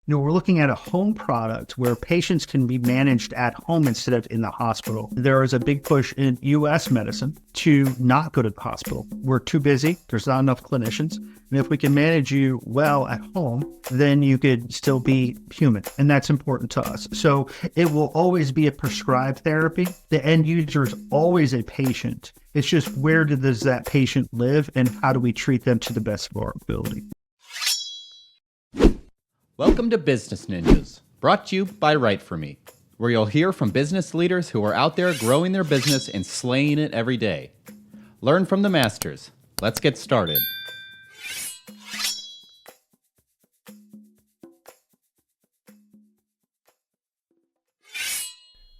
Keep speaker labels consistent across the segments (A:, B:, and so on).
A: We're looking at a home product where patients can be managed at home instead of in the hospital. There is a big push in US medicine to not go to the hospital. We're too busy. There's not enough clinicians. And if we can manage you well at home, then you could still be human. And that's important to us. So it will always be a prescribed therapy. The end user is always a patient. It's just where does that patient live and how do we treat them to the best of our ability?
B: Welcome to Business Ninjas, brought to you by WriteForMe, where you'll hear from business leaders who are out there growing their business and slaying it every day. Learn from the masters. Let's get started.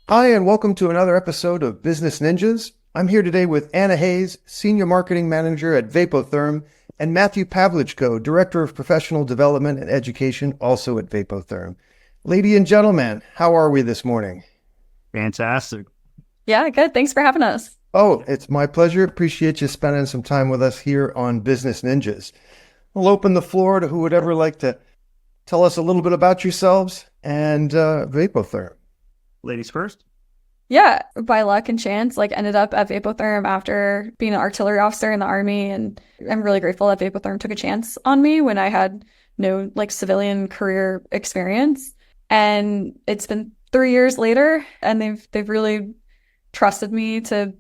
C: Hi, and welcome to another episode of Business Ninjas. I'm here today with Anna Hayes, Senior Marketing Manager at Vapotherm, and Matthew Pavlichko, Director of Professional Development and Education, also at Vapotherm. Ladies and gentlemen, how are we this morning?
A: Fantastic.
D: Yeah, good. Thanks for having us.
C: Oh, it's my pleasure. Appreciate you spending some time with us here on Business Ninjas. We'll open the floor to who would ever like to tell us a little bit about yourselves and Vapotherm.
A: Ladies first.
D: Yeah, by luck and chance, ended up at Vapotherm after being an artillery officer in the Army, and I'm really grateful that Vapotherm took a chance on me when I had no civilian career experience. And it's been 3 years later, and they've really trusted me to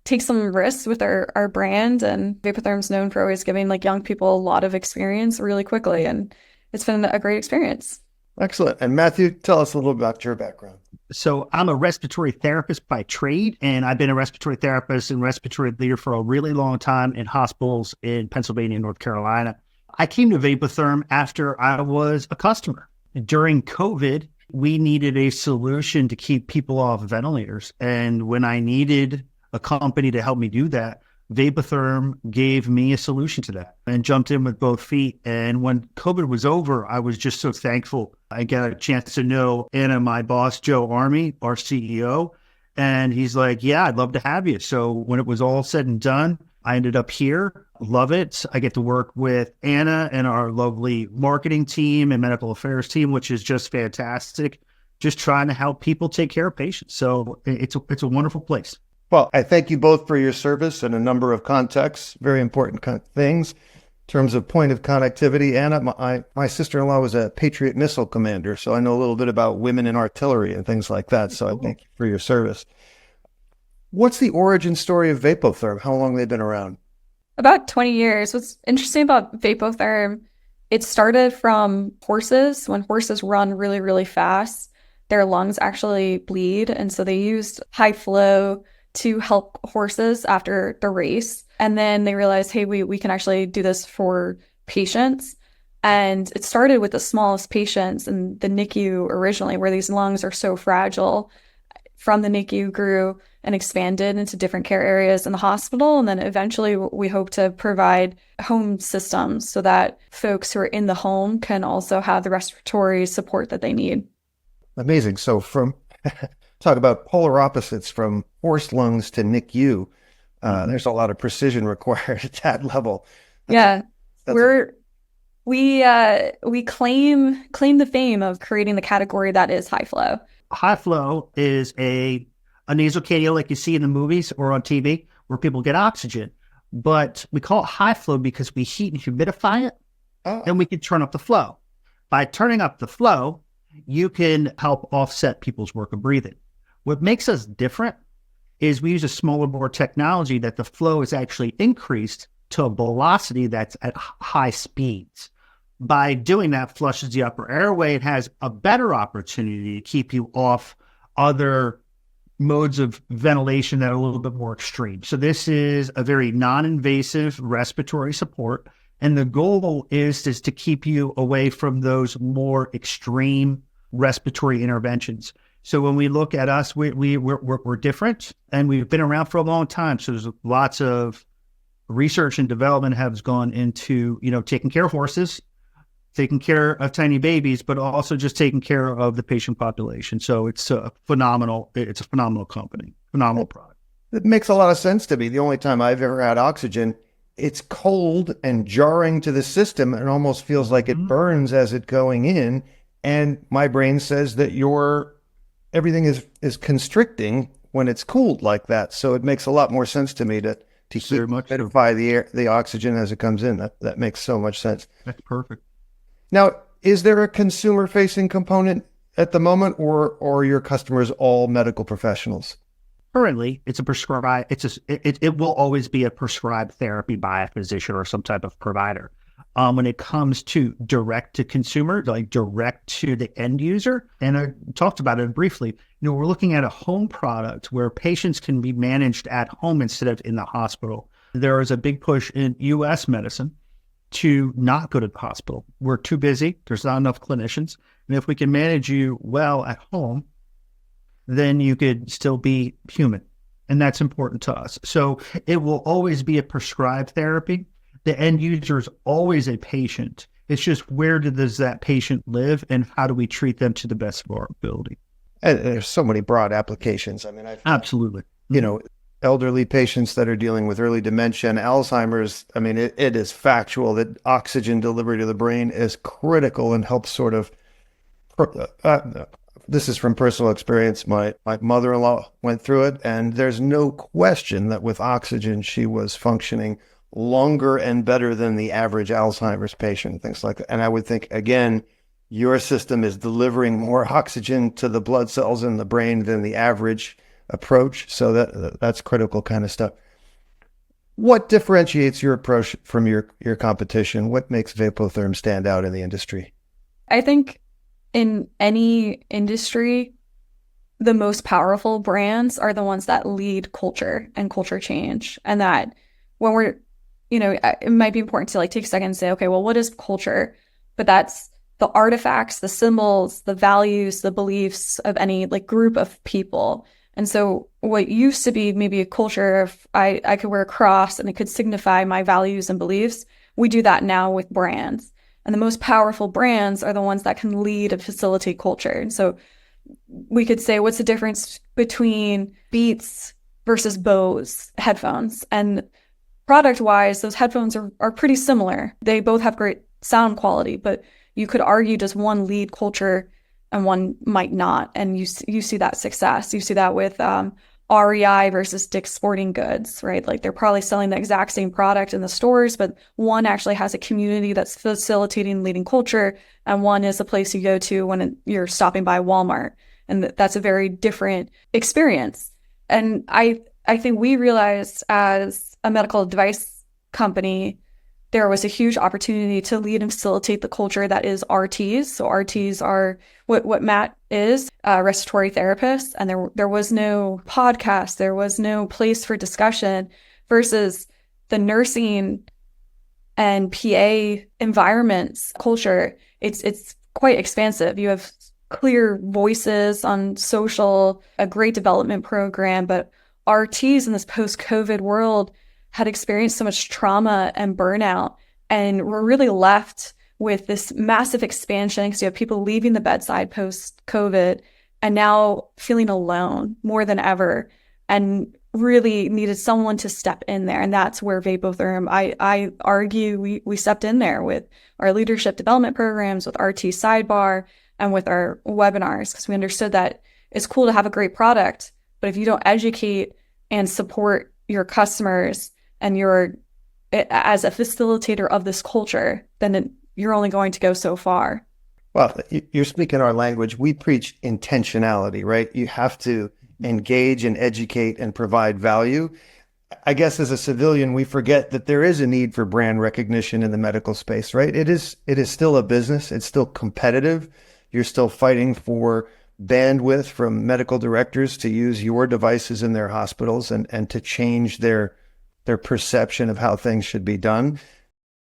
D: take some risks with our brand. And Vapotherm's known for always giving young people a lot of experience really quickly, and it's been a great experience.
C: Excellent. And Matthew, tell us a little about your background.
A: So I'm a respiratory therapist by trade, and I've been a respiratory therapist and respiratory leader for a really long time in hospitals in Pennsylvania and North Carolina. I came to Vapotherm after I was a customer. During COVID, we needed a solution to keep people off ventilators. And when I needed a company to help me do that, Vapotherm gave me a solution to that and jumped in with both feet. And when COVID was over, I was just so thankful. I got a chance to know Anna, my boss, Joe Army, our CEO. And he's like, yeah, I'd love to have you. So when it was all said and done, I ended up here. Love it. I get to work with Anna and our lovely marketing team and medical affairs team, which is just fantastic. Just trying to help people take care of patients. So it's a wonderful place.
C: Well, I thank you both for your service in a number of contexts, very important things. In terms of point of connectivity, Anna, my sister-in-law was a Patriot missile commander, so I know a little bit about women in artillery and things like that, so I thank you for your service. What's the origin story of Vapotherm? How long have they been around?
D: About 20 years. What's interesting about Vapotherm, it started from horses. When horses run really, really fast, their lungs actually bleed, and so they used high flow to help horses after the race. And then they realized, hey, we can actually do this for patients. And it started with the smallest patients in the NICU originally, where these lungs are so fragile. From the NICU grew and expanded into different care areas in the hospital. And then eventually we hope to provide home systems so that folks who are in the home can also have the respiratory support that they need.
C: Amazing. So from talk about polar opposites from horse lungs to NICU. There's a lot of precision required at that level.
D: We claim the fame of creating the category that is high flow.
A: High flow is a nasal cannula like you see in the movies or on TV where people get oxygen. But we call it high flow because we heat and humidify it, and we can turn up the flow. By turning up the flow, you can help offset people's work of breathing. What makes us different is we use a smaller bore technology that the flow is actually increased to a velocity that's at high speeds. By doing that, flushes the upper airway. It has a better opportunity to keep you off other modes of ventilation that are a little bit more extreme. So this is a very non-invasive respiratory support. And the goal is to keep you away from those more extreme respiratory interventions. So when we look at us, we're different, and we've been around for a long time. So there's lots of research and development has gone into, taking care of horses, taking care of tiny babies, but also just taking care of the patient population. So it's a phenomenal company, phenomenal product.
C: It makes a lot of sense to me. The only time I've ever had oxygen, it's cold and jarring to the system. It almost feels like it burns as it's going in. And my brain says that everything is constricting when it's cooled like that. So it makes a lot more sense to me to
A: Very much so.
C: humidify the air, the oxygen as it comes in. That makes so much sense.
A: That's perfect.
C: Now, is there a consumer facing component at the moment, or are your customers all medical professionals?
A: Currently, it's a prescribed. It will always be a prescribed therapy by a physician or some type of provider. When it comes to direct to consumer, like direct to the end user, and I talked about it briefly. We're looking at a home product where patients can be managed at home instead of in the hospital. There is a big push in U.S. medicine to not go to the hospital. We're too busy. There's not enough clinicians, and if we can manage you well at home, then you could still be human. And that's important to us. So it will always be a prescribed therapy. The end user is always a patient. It's just where does that patient live and how do we treat them to the best of our ability?
C: And there's so many broad applications. I mean,
A: Absolutely.
C: Elderly patients that are dealing with early dementia and Alzheimer's, I mean, it is factual that oxygen delivery to the brain is critical and helps sort of this is from personal experience. My mother-in-law went through it, and there's no question that with oxygen, she was functioning longer and better than the average Alzheimer's patient, things like that. And I would think, again, your system is delivering more oxygen to the blood cells in the brain than the average approach. So that's critical kind of stuff. What differentiates your approach from your competition? What makes Vapotherm stand out in the industry?
D: I think in any industry, the most powerful brands are the ones that lead culture and culture change. And that when we're, it might be important to take a second and say, okay, well, what is culture? But that's the artifacts, the symbols, the values, the beliefs of any group of people. And so what used to be maybe a culture of I could wear a cross and it could signify my values and beliefs, we do that now with brands. And the most powerful brands are the ones that can lead and facilitate culture. And so we could say, what's the difference between Beats versus Bose headphones? And product-wise, those headphones are pretty similar. They both have great sound quality, but you could argue, does one lead culture and one might not? And you see that success. You see that with REI versus Dick's Sporting Goods, right? They're probably selling the exact same product in the stores, but one actually has a community that's facilitating leading culture, and one is a place you go to when you're stopping by Walmart. And that's a very different experience. And I think we realized as a medical device company, there was a huge opportunity to lead and facilitate the culture that is RTs. So RTs are what Matt is, respiratory therapists. And there was no podcast, there was no place for discussion, versus the nursing and PA environments culture. It's quite expansive. You have clear voices on social, a great development program, but RTs in this post-COVID world had experienced so much trauma and burnout, and we're really left with this massive expansion because you have people leaving the bedside post-COVID and now feeling alone more than ever and really needed someone to step in there. And that's where Vapotherm, I argue we stepped in there with our leadership development programs, with RT Sidebar, and with our webinars, because we understood that it's cool to have a great product, but if you don't educate and support your customers and you're as a facilitator of this culture, then you're only going to go so far.
C: Well, you're speaking our language. We preach intentionality, right? You have to engage and educate and provide value. I guess as a civilian, we forget that there is a need for brand recognition in the medical space, right? It is still a business. It's still competitive. You're still fighting for bandwidth from medical directors to use your devices in their hospitals and to change their perception of how things should be done.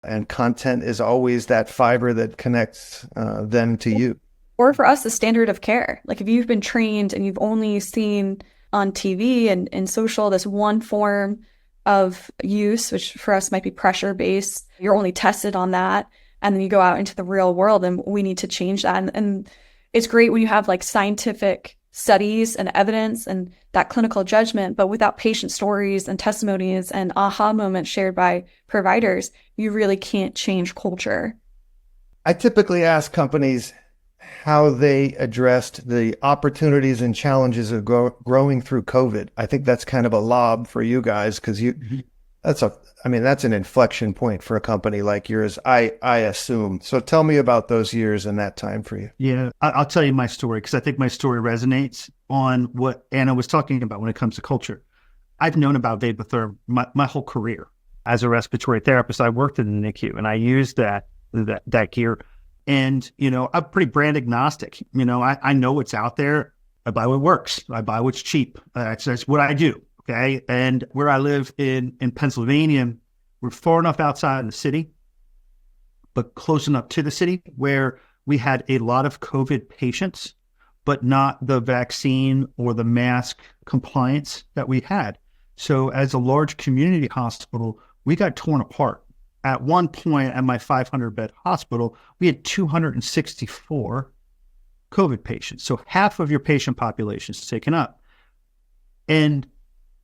C: And content is always that fiber that connects them to you.
D: Or for us, the standard of care. If you've been trained and you've only seen on TV and social this one form of use, which for us might be pressure-based, you're only tested on that, and then you go out into the real world, and we need to change that. And it's great when you have scientific studies and evidence and that clinical judgment, but without patient stories and testimonies and aha moments shared by providers, you really can't change culture.
C: I typically ask companies, how they addressed the opportunities and challenges of growing through COVID. I think that's kind of a lob for you guys because that's an inflection point for a company like yours, I assume. So tell me about those years and that time for you.
A: Yeah, I'll tell you my story because I think my story resonates on what Anna was talking about when it comes to culture. I've known about Vapotherm my whole career. As a respiratory therapist, I worked in the NICU and I used that gear. And, I'm pretty brand agnostic. I know what's out there. I buy what works. I buy what's cheap. That's what I do. Okay. And where I live in Pennsylvania, we're far enough outside of the city, but close enough to the city where we had a lot of COVID patients, but not the vaccine or the mask compliance that we had. So as a large community hospital, we got torn apart. At one point at my 500-bed hospital, we had 264 COVID patients. So half of your patient population is taken up. And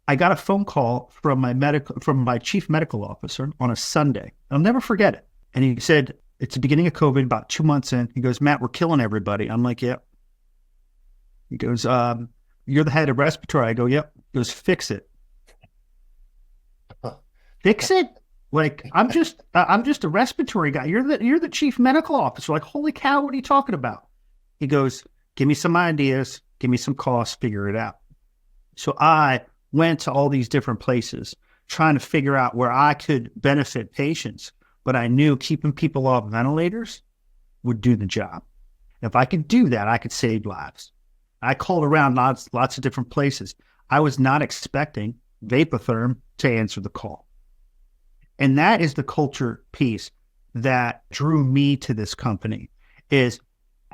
A: I got a phone call from my chief medical officer on a Sunday. I'll never forget it. And he said, it's the beginning of COVID, about 2 months in. He goes, Matt, we're killing everybody. I'm like, yep. He goes, you're the head of respiratory. I go, yep. He goes, fix it. Fix it? Like, I'm just a respiratory guy. You're the chief medical officer. Like, holy cow, what are you talking about? He goes, give me some ideas, give me some costs, figure it out. So I went to all these different places trying to figure out where I could benefit patients, but I knew keeping people off ventilators would do the job. If I could do that, I could save lives. I called around lots of different places. I was not expecting Vapotherm to answer the call. And that is the culture piece that drew me to this company is,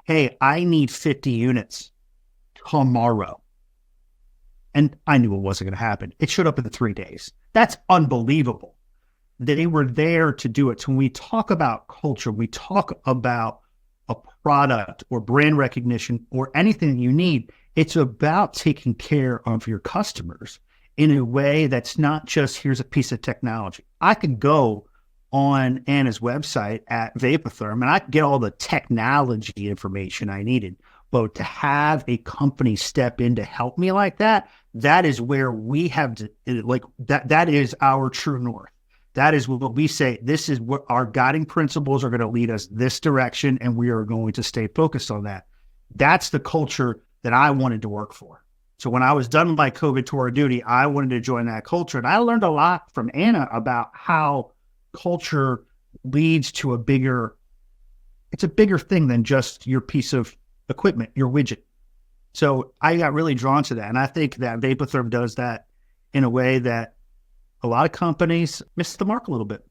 A: hey, I need 50 units tomorrow. And I knew it wasn't going to happen. It showed up in 3 days. That's unbelievable. They were there to do it. So when we talk about culture, we talk about a product or brand recognition or anything that you need. It's about taking care of your customers in a way that's not just, here's a piece of technology. I could go on Anna's website at Vapotherm and I could get all the technology information I needed. But to have a company step in to help me like that, that is where we have to, like, that is our true north. That is what we say. This is what our guiding principles are going to lead us this direction, and we are going to stay focused on that. That's the culture that I wanted to work for. So when I was done with my COVID tour of duty, I wanted to join that culture. And I learned a lot from Anna about how culture leads to it's a bigger thing than just your piece of equipment, your widget. So I got really drawn to that. And I think that Vapotherm does that in a way that a lot of companies miss the mark a little bit.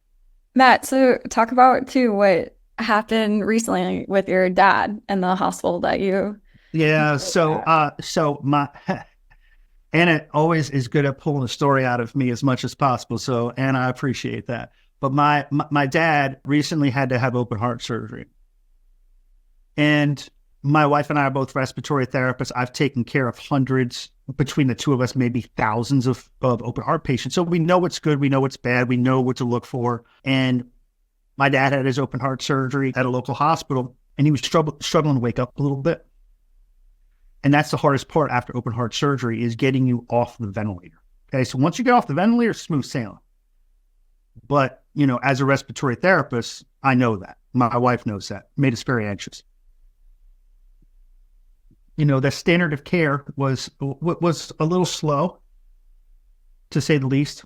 D: Matt, so talk about too what happened recently with your dad in the hospital that you.
A: Yeah. So my Anna always is good at pulling the story out of me as much as possible. So, Anna, I appreciate that. But my dad recently had to have open heart surgery. And my wife and I are both respiratory therapists. I've taken care of hundreds, between the two of us, maybe thousands of open heart patients. So we know what's good. We know what's bad. We know what to look for. And my dad had his open heart surgery at a local hospital, and he was struggling to wake up a little bit. And that's the hardest part after open heart surgery is getting you off the ventilator. Okay. So once you get off the ventilator, smooth sailing. But, as a respiratory therapist, I know that. My wife knows that. Made us very anxious. The standard of care was a little slow, to say the least.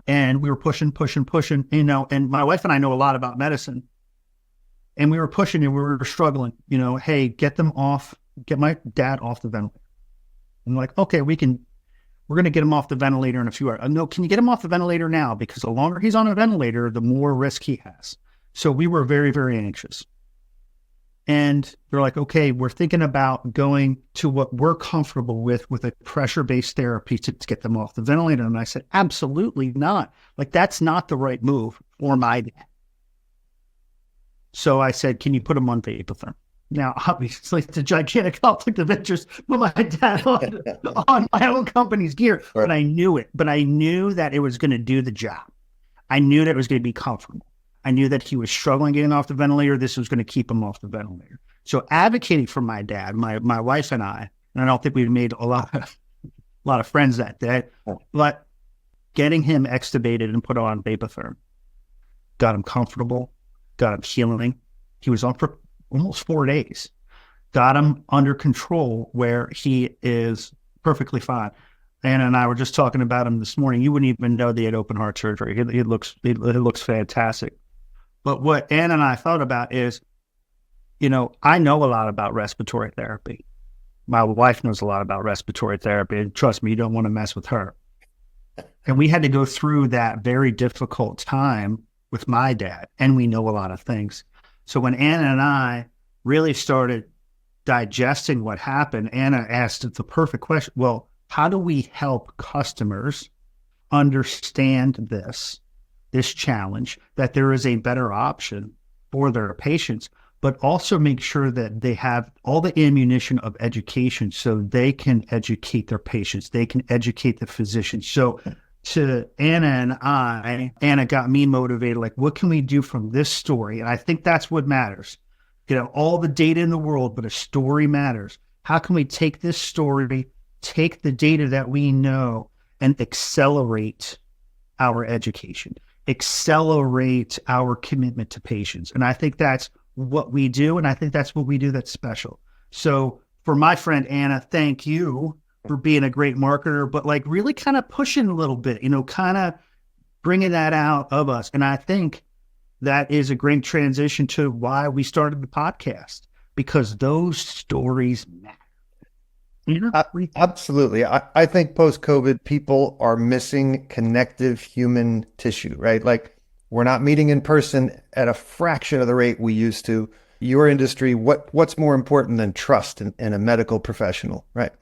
A: And we were pushing, and my wife and I know a lot about medicine. And we were pushing and we were struggling, hey, get my dad off the ventilator. I'm like, okay, we're going to get him off the ventilator in a few hours. No, can you get him off the ventilator now? Because the longer he's on a ventilator, the more risk he has. So we were very, very anxious. And they're like, okay, we're thinking about going to what we're comfortable with a pressure-based therapy to get them off the ventilator. And I said, absolutely not. Like, that's not the right move for my dad. So I said, can you put him on Vapotherm? Now, obviously, it's a gigantic conflict of interest with my dad on my own company's gear. Right. But I knew it. But I knew that it was going to do the job. I knew that it was going to be comfortable. I knew that he was struggling getting off the ventilator. This was going to keep him off the ventilator. So advocating for my dad, my wife and I don't think we made a lot of friends that day, but getting him extubated and put on Vapotherm got him comfortable, got him healing. He was on for almost 4 days, got him under control where he is perfectly fine. Anna and I were just talking about him this morning. You wouldn't even know they had open heart surgery. It looks fantastic. But what Anna and I thought about is, I know a lot about respiratory therapy. My wife knows a lot about respiratory therapy, and trust me, you don't want to mess with her. And we had to go through that very difficult time with my dad, and we know a lot of things. So when Anna and I really started digesting what happened, Anna asked the perfect question. Well, how do we help customers understand this challenge, that there is a better option for their patients, but also make sure that they have all the ammunition of education so they can educate their patients, they can educate the physicians. So to Anna and I, Anna got me motivated, like, what can we do from this story? And I think that's what matters. All the data in the world, but a story matters. How can we take this story, take the data that we know, and accelerate our education, accelerate our commitment to patients? And I think that's what we do. And I think that's what we do that's special. So for my friend Anna, thank you for being a great marketer, but like really kind of pushing a little bit, kind of bringing that out of us. And I think that is a great transition to why we started the podcast, because those stories matter.
C: Absolutely. I think post-COVID, people are missing connective human tissue, right? Like, we're not meeting in person at a fraction of the rate we used to. Your industry, what's more important than trust in a medical professional, right?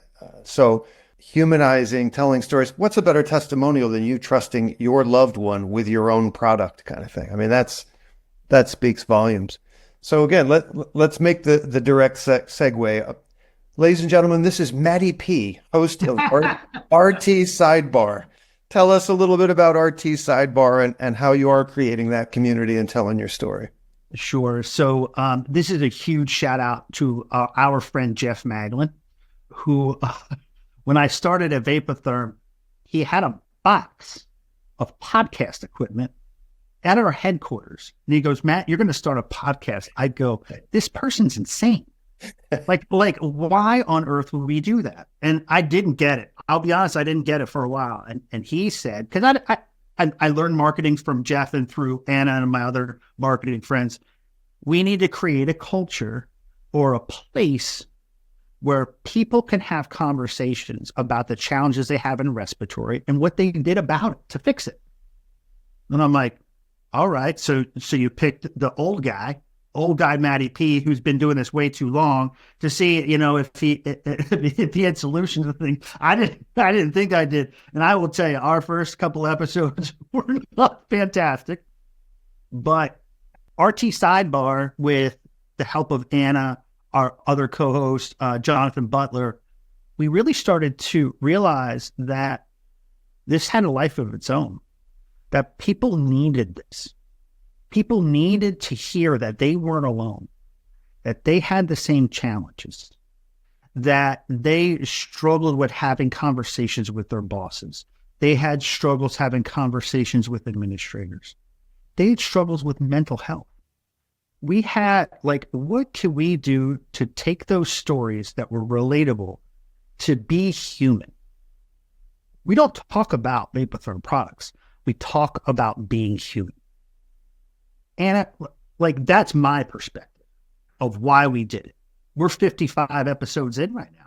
C: So humanizing, telling stories. What's a better testimonial than you trusting your loved one with your own product, kind of thing? I mean, that speaks volumes. So again, let's make the direct segue. Ladies and gentlemen, this is Matty P, host of RT Sidebar. Tell us a little bit about RT Sidebar and how you are creating that community and telling your story.
A: Sure. So this is a huge shout out to our friend Jeff Maglin, who, when I started at Vapotherm, he had a box of podcast equipment at our headquarters. And he goes, Matt, you're going to start a podcast. I go, this person's insane. like why on earth would we do that? And I didn't get it. I'll be honest, I didn't get it for a while. And he said, because I learned marketing from Jeff and through Anna and my other marketing friends, we need to create a culture or a place where people can have conversations about the challenges they have in respiratory and what they did about it to fix it. And I'm like, all right, so you picked the old guy Matty P, who's been doing this way too long, to see, if he had solutions to things. I didn't think I did. And I will tell you, our first couple episodes were not fantastic. But RT Sidebar, with the help of Anna, our other co-host, Jonathan Butler, we really started to realize that this had a life of its own, that people needed this. People needed to hear that they weren't alone, that they had the same challenges, that they struggled with having conversations with their bosses. They had struggles having conversations with administrators. They had struggles with mental health. We had, what could we do to take those stories that were relatable to be human? We don't talk about Vapotherm products. We talk about being human. And that's my perspective of why we did it. We're 55 episodes in right now.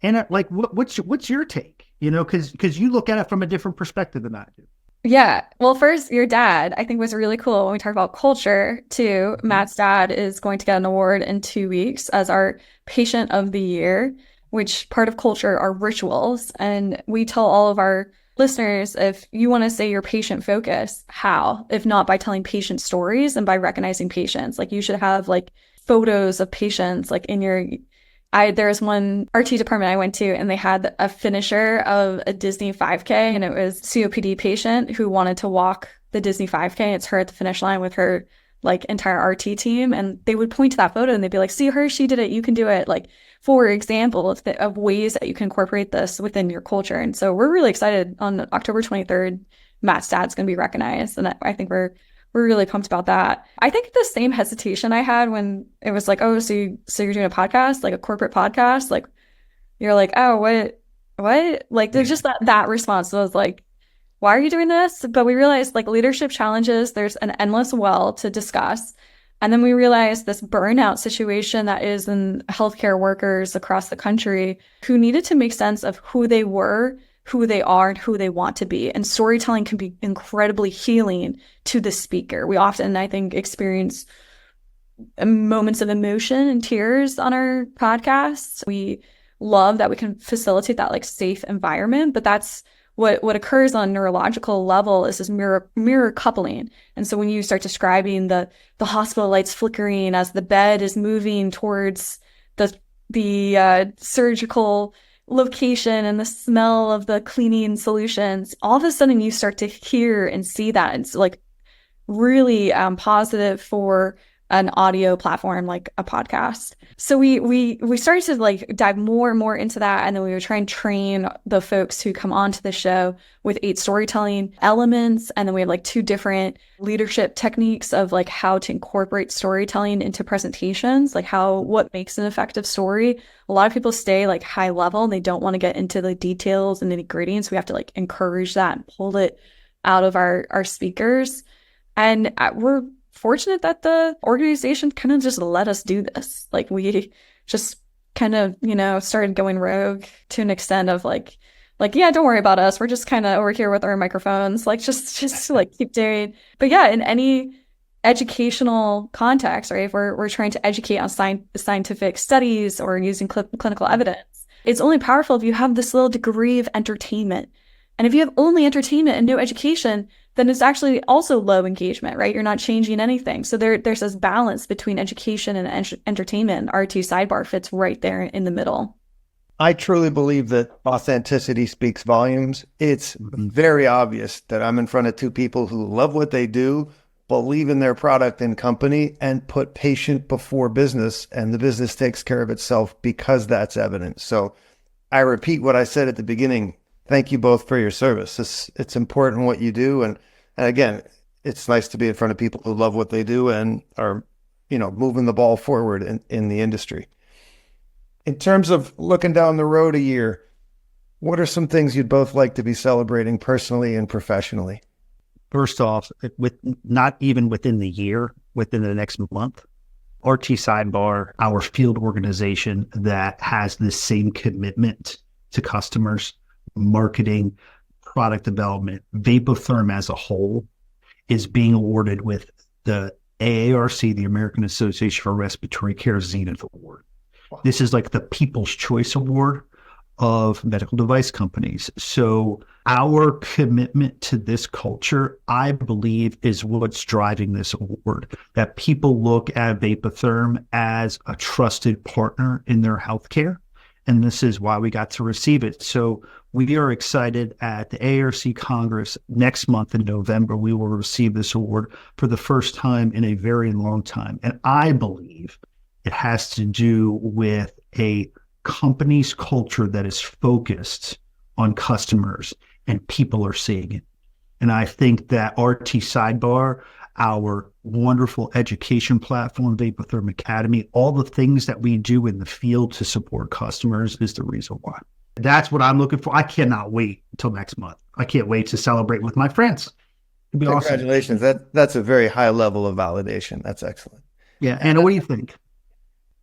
A: And what's your take? Because you look at it from a different perspective than I do.
D: Yeah. Well, first, your dad, I think, was really cool when we talk about culture too. Matt's dad is going to get an award in 2 weeks as our patient of the year, which part of culture are rituals. And we tell all of our listeners, if you want to say you're patient focused, how? If not by telling patient stories and by recognizing patients. You should have photos of patients in your. There's one RT department I went to, and they had a finisher of a Disney 5K, and it was COPD patient who wanted to walk the Disney 5K. It's her at the finish line with her like entire RT team, and they would point to that photo and they'd be like, see her, she did it, you can do it. Like, for example, of ways that you can incorporate this within your culture. And so we're really excited. On October 23rd, Matt's dad's going to be recognized. And I think we're really pumped about that. I think the same hesitation I had when it was like, oh, so you're doing a podcast, like a corporate podcast, like you're like, oh, what? Like there's just that response. So I was like, why are you doing this? But we realized like leadership challenges, there's an endless well to discuss. And then we realized this burnout situation that is in healthcare workers across the country who needed to make sense of who they were, who they are, and who they want to be. And storytelling can be incredibly healing to the speaker. We often, I think, experience moments of emotion and tears on our podcasts. We love that we can facilitate that like safe environment, but that's what occurs on a neurological level is this mirror coupling. And so when you start describing the hospital lights flickering as the bed is moving towards the surgical location and the smell of the cleaning solutions, all of a sudden you start to hear and see that. It's like really positive for an audio platform like a podcast. So we started to like dive more and more into that, and then we would try and train the folks who come onto the show with 8 storytelling elements, and then we have like 2 different leadership techniques of like how to incorporate storytelling into presentations, like what makes an effective story. A lot of people stay like high level and they don't want to get into the details and nitty gritty, and so we have to like encourage that and pull it out of our speakers. And we're fortunate that the organization kind of just let us do this. Like we just kind of, started going rogue to an extent of like, yeah, don't worry about us. We're just kind of over here with our microphones, like just like keep doing. But yeah, in any educational context, right? If we're trying to educate on scientific studies or using clinical evidence, it's only powerful if you have this little degree of entertainment. And if you have only entertainment and no education, then it's actually also low engagement, right? You're not changing anything. So there's this balance between education and entertainment. RT Sidebar fits right there in the middle.
C: I truly believe that authenticity speaks volumes. It's very obvious that I'm in front of 2 people who love what they do, believe in their product and company, and put patient before business, and the business takes care of itself because that's evident. So I repeat what I said at the beginning. Thank you both for your service. It's important what you do. And again, it's nice to be in front of people who love what they do and are, moving the ball forward in the industry. In terms of looking down the road a year, what are some things you'd both like to be celebrating personally and professionally?
A: First off, with not even within the year, within the next month, RT Sidebar, our field organization that has the same commitment to customers, marketing, product development, Vapotherm as a whole, is being awarded with the AARC, the American Association for Respiratory Care Zenith Award. Wow. This is like the People's Choice Award of medical device companies. So our commitment to this culture, I believe, is what's driving this award, that people look at Vapotherm as a trusted partner in their healthcare. And this is why we got to receive it. So we are excited at the AARC Congress next month in November. We will receive this award for the first time in a very long time. And I believe it has to do with a company's culture that is focused on customers, and people are seeing it. And I think that RT Sidebar, our wonderful education platform, Vapotherm Academy, all the things that we do in the field to support customers is the reason why. That's what I'm looking for. I cannot wait until next month. I can't wait to celebrate with my friends. It'd be
C: Congratulations.
A: Awesome.
C: That's a very high level of validation. That's excellent.
A: Yeah. Anna, what do you think?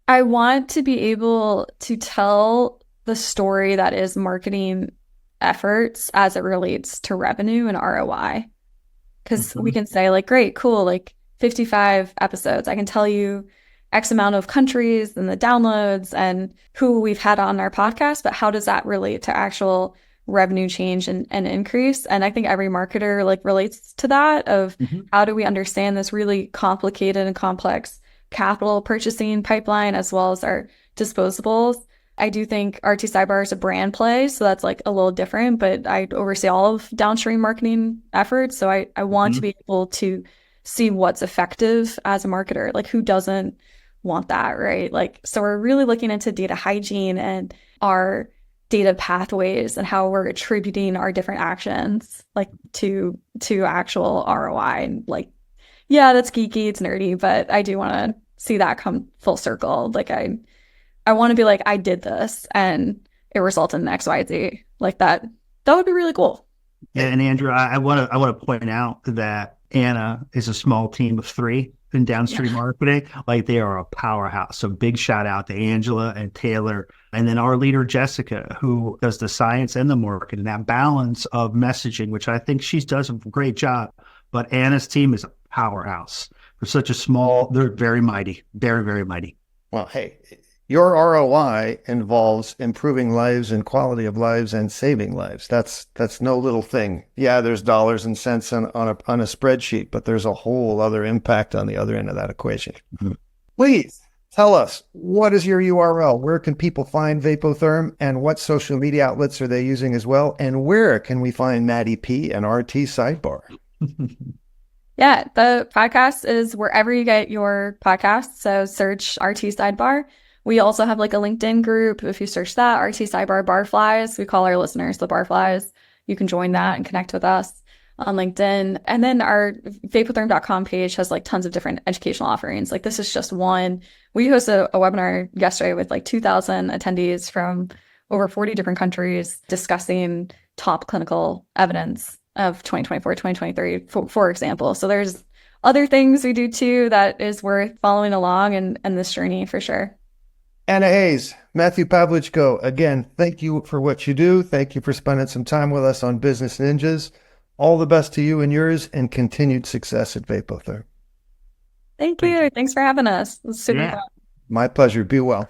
D: I want to be able to tell the story that is marketing efforts as it relates to revenue and ROI. Because we can say like, great, cool, like 55 episodes. I can tell you X amount of countries and the downloads and who we've had on our podcast, but how does that relate to actual revenue change and increase? And I think every marketer like relates to that of how do we understand this really complicated and complex capital purchasing pipeline as well as our disposables. I do think RT Sidebar is a brand play, so that's like a little different, but I oversee all of downstream marketing efforts. So I want to be able to see what's effective as a marketer. Like, who doesn't want that, right? Like, so we're really looking into data hygiene and our data pathways and how we're attributing our different actions like to actual ROI. And like, yeah, that's geeky, it's nerdy, but I do want to see that come full circle. Like, I want to be like, I did this and it resulted in XYZ. Like that would be really cool.
A: Yeah, and Andrew, I want to point out that Anna is a small team of 3 in downstream marketing. Like, they are a powerhouse. So big shout out to Angela and Taylor, and then our leader Jessica, who does the science and the marketing, that balance of messaging, which I think she does a great job. But Anna's team is a powerhouse for such a small. They're very mighty, very, very mighty.
C: Well, hey, your ROI involves improving lives and quality of lives and saving lives. That's no little thing. Yeah, there's dollars and cents on a spreadsheet, but there's a whole other impact on the other end of that equation. Mm-hmm. Please tell us, what is your URL? Where can people find Vapotherm, and what social media outlets are they using as well? And where can we find Maddie P and RT Sidebar?
D: Yeah, the podcast is wherever you get your podcasts. So search RT Sidebar. We also have like a LinkedIn group. If you search that, RT Sidebar Barflies, we call our listeners the Barflies. You can join that and connect with us on LinkedIn. And then our vapotherm.com page has like tons of different educational offerings. Like, this is just one. We hosted a webinar yesterday with like 2,000 attendees from over 40 different countries discussing top clinical evidence of 2024, 2023, for example. So there's other things we do too that is worth following along in this journey for sure.
C: Anna Hayes, Matthew Pavlichko, again, thank you for what you do. Thank you for spending some time with us on Business Ninjas. All the best to you and yours, and continued success at Vapotherm.
D: Thank you. Thanks for having us. It was super fun.
C: My pleasure. Be well.